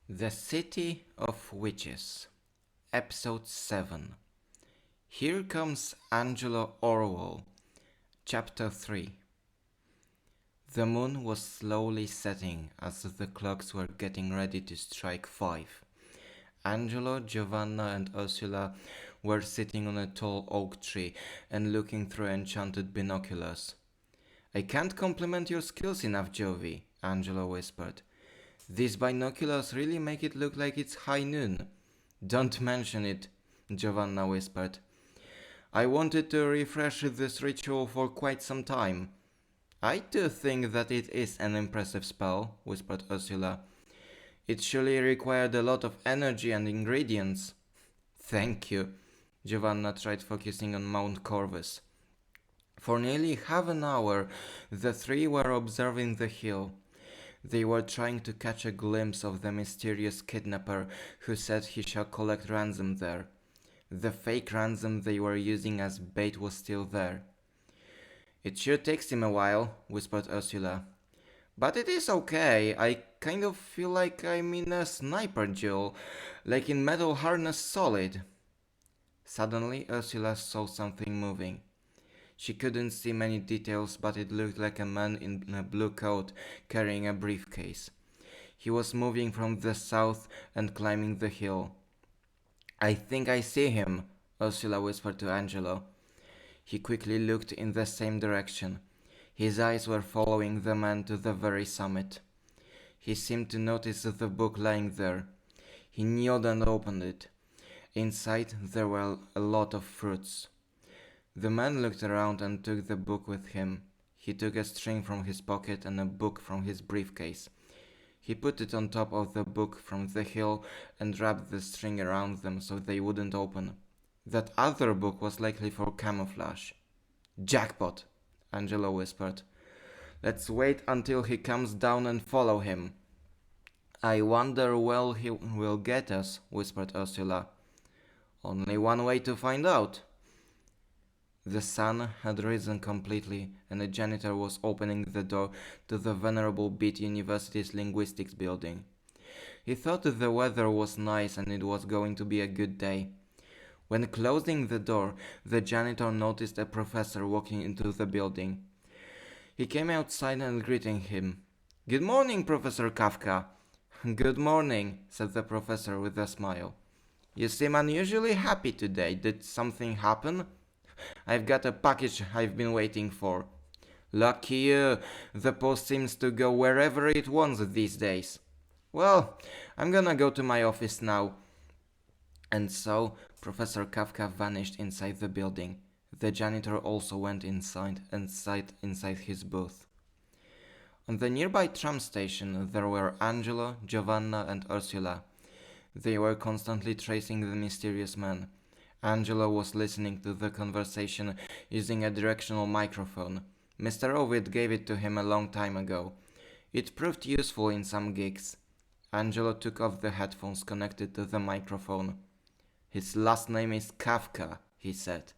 The City of Witches, Episode 7. Here comes Angelo Orwell, Chapter 3. The moon was slowly setting as the clocks were getting ready to strike 5. Angelo, Giovanna, and Ursula were sitting on a tall oak tree and looking through enchanted binoculars. I can't compliment your skills enough, Jovi, Angelo whispered. These binoculars really make it look like it's high noon. Don't mention it, Giovanna whispered. I wanted to refresh this ritual for quite some time. I do think that it is an impressive spell, whispered Ursula. It surely required a lot of energy and ingredients. Thank you. Giovanna tried focusing on Mount Corvus. For nearly half an hour, the three were observing the hill. They were trying to catch a glimpse of the mysterious kidnapper who said he shall collect ransom there. The fake ransom they were using as bait was still there. It sure takes him a while, whispered Ursula. But it is okay. I kind of feel like I'm in a sniper duel, like in Metal Harness Solid. Suddenly, Ursula saw something moving. She couldn't see many details, but it looked like a man in a blue coat carrying a briefcase. He was moving from the south and climbing the hill. I think I see him, Ursula whispered to Angelo. He quickly looked in the same direction. His eyes were following the man to the very summit. He seemed to notice the book lying there. He kneeled and opened it. Inside there were a lot of fruits. The man looked around and took the book with him. He took a string from his pocket and a book from his briefcase. He put it on top of the book from the hill and wrapped the string around them so they wouldn't open. That other book was likely for camouflage. Jackpot, Angelo whispered. Let's wait until he comes down and follow him. I wonder where he will get us, whispered Ursula. Only one way to find out. The sun had risen completely, and a janitor was opening the door to the venerable Beat University's linguistics building. He thought the weather was nice and it was going to be a good day. When closing the door, the janitor noticed a professor walking into the building. He came outside and greeted him. Good morning, Professor Kafka. Good morning, said the professor with a smile. You seem unusually happy today. Did something happen? I've got a package I've been waiting for. Lucky you, the post seems to go wherever it wants these days. Well, I'm gonna go to my office now. And so, Professor Kafka vanished inside the building. The janitor also went inside and sat inside his booth. On the nearby tram station, there were Angelo, Giovanna, and Ursula. They were constantly tracing the mysterious man. Angelo was listening to the conversation using a directional microphone. Mr. Ovid gave it to him a long time ago. It proved useful in some gigs. Angelo took off the headphones connected to the microphone. His last name is Kafka, he said.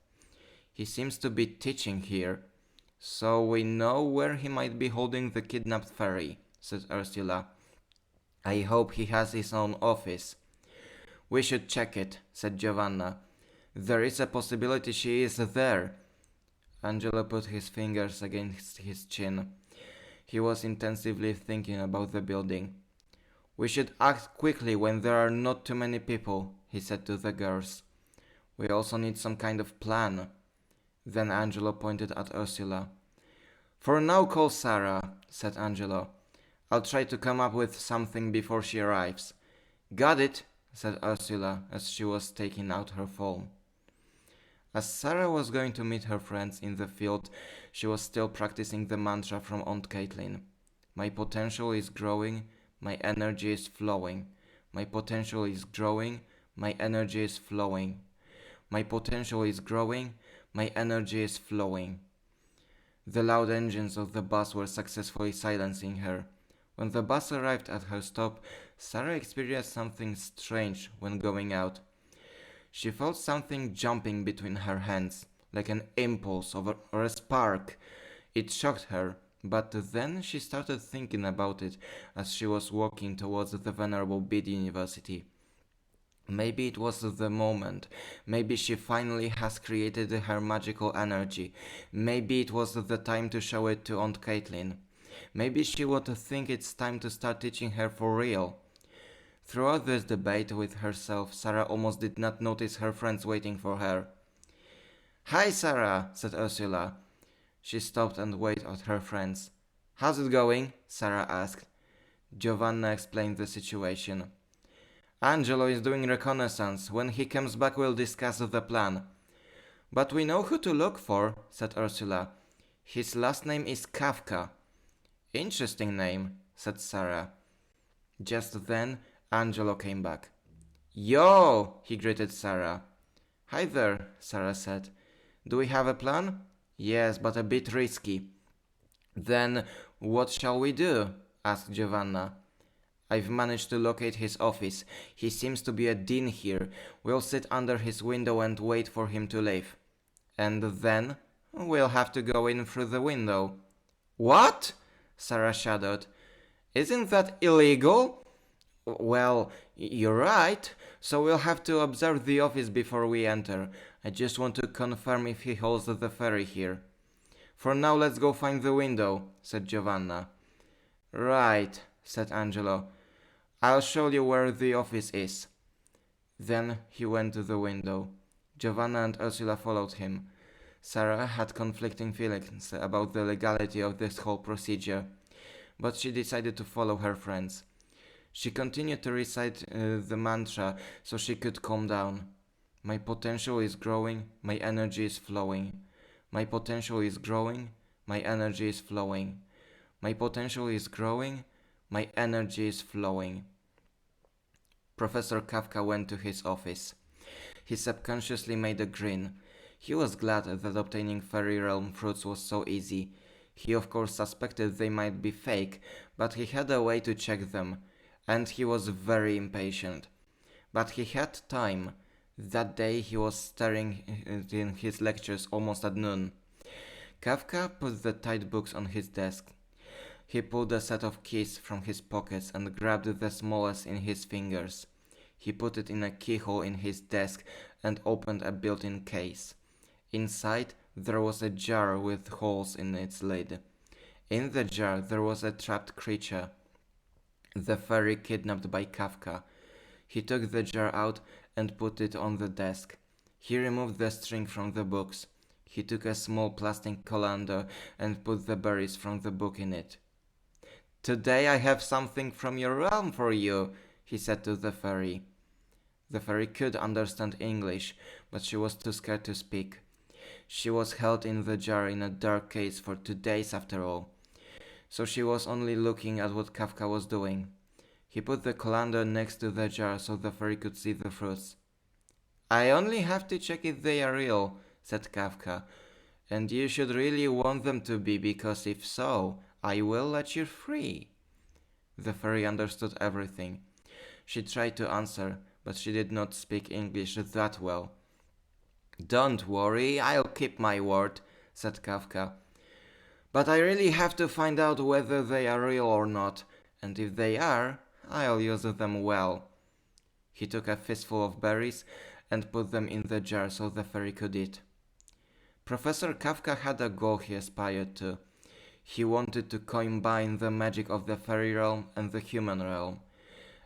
He seems to be teaching here. So we know where he might be holding the kidnapped fairy, said Ursula. I hope he has his own office. We should check it, said Giovanna. There is a possibility she is there. Angelo put his fingers against his chin. He was intensively thinking about the building. We should act quickly when there are not too many people, he said to the girls. We also need some kind of plan. Then Angelo pointed at Ursula. For now, call Sarah, said Angelo. I'll try to come up with something before she arrives. Got it, said Ursula as she was taking out her phone. As Sarah was going to meet her friends in the field, she was still practicing the mantra from Aunt Caitlin. My potential is growing, my energy is flowing. My potential is growing, my energy is flowing. My potential is growing, my energy is flowing. The loud engines of the bus were successfully silencing her. When the bus arrived at her stop, Sarah experienced something strange when going out. She felt something jumping between her hands, like an impulse or a spark. It shocked her, but then she started thinking about it as she was walking towards the venerable Bede University. Maybe it was the moment. Maybe she finally has created her magical energy. Maybe it was the time to show it to Aunt Caitlin. Maybe she would think it's time to start teaching her for real. Throughout this debate with herself, Sarah almost did not notice her friends waiting for her. "Hi, Sarah," said Ursula. She stopped and waved at her friends. "How's it going?" Sarah asked. Giovanna explained the situation. "Angelo is doing reconnaissance. When he comes back, we'll discuss the plan." "But we know who to look for," said Ursula. "His last name is Kafka." "Interesting name," said Sarah. Just then, Angelo came back. "Yo!" he greeted Sarah. "Hi there," Sarah said. "Do we have a plan?" "Yes, but a bit risky." "Then what shall we do?" asked Giovanna. "I've managed to locate his office. He seems to be a dean here. We'll sit under his window and wait for him to leave. And then we'll have to go in through the window." "What?" Sarah shuddered. "Isn't that illegal?" "Well, you're right. So we'll have to observe the office before we enter. I just want to confirm if he holds the ferry here." "For now, let's go find the window," said Giovanna. "Right," said Angelo. "I'll show you where the office is." Then he went to the window. Giovanna and Ursula followed him. Sarah had conflicting feelings about the legality of this whole procedure, but she decided to follow her friends. She continued to recite the mantra so she could calm down. "My potential is growing, my energy is flowing. My potential is growing, my energy is flowing. My potential is growing, my energy is flowing." Professor Kafka went to his office. He subconsciously made a grin. He was glad that obtaining Fairy Realm fruits was so easy. He of course suspected they might be fake, but he had a way to check them, and he was very impatient. But he had time. That day he was staring in his lectures almost at noon. Kafka put the tight books on his desk. He pulled a set of keys from his pockets and grabbed the smallest in his fingers. He put it in a keyhole in his desk and opened a built-in case. Inside, there was a jar with holes in its lid. In the jar, there was a trapped creature, the fairy kidnapped by Kafka. He took the jar out and put it on the desk. He removed the string from the books. He took a small plastic colander and put the berries from the book in it. "Today I have something from your realm for you," he said to the fairy. The fairy could understand English, but she was too scared to speak. She was held in the jar in a dark case for 2 days after all, so she was only looking at what Kafka was doing. He put the colander next to the jar so the fairy could see the fruits. "I only have to check if they are real," said Kafka, "and you should really want them to be, because if so, I will let you free." The fairy understood everything. She tried to answer, but she did not speak English that well. "Don't worry, I'll keep my word," said Kafka. "But I really have to find out whether they are real or not, and if they are, I'll use them well." He took a fistful of berries and put them in the jar so the fairy could eat. Professor Kafka had a goal he aspired to. He wanted to combine the magic of the fairy realm and the human realm,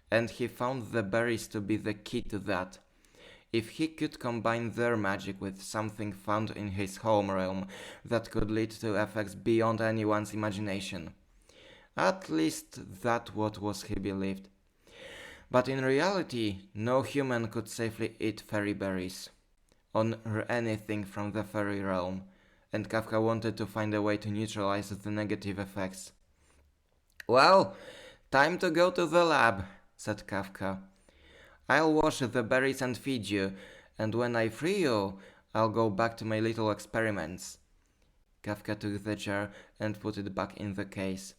and he found the berries to be the key to that. If he could combine their magic with something found in his home realm, that could lead to effects beyond anyone's imagination. At least that what was he believed. But in reality, no human could safely eat fairy berries, or anything from the fairy realm, and Kafka wanted to find a way to neutralize the negative effects. "Well, time to go to the lab," said Kafka. "I'll wash the berries and feed you, and when I free you, I'll go back to my little experiments." Kafka took the jar and put it back in the case.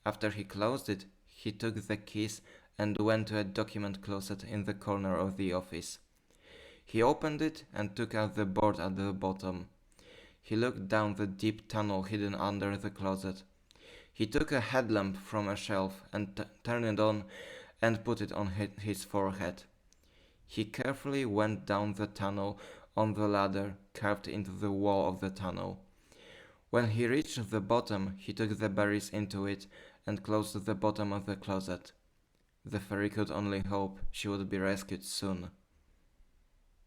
After he closed it, he took the keys and went to a document closet in the corner of the office. He opened it and took out the board at the bottom. He looked down the deep tunnel hidden under the closet. He took a headlamp from a shelf and turned it on and put it on his forehead. He carefully went down the tunnel on the ladder carved into the wall of the tunnel. When he reached the bottom, he took the berries into it and closed the bottom of the closet. The fairy could only hope she would be rescued soon.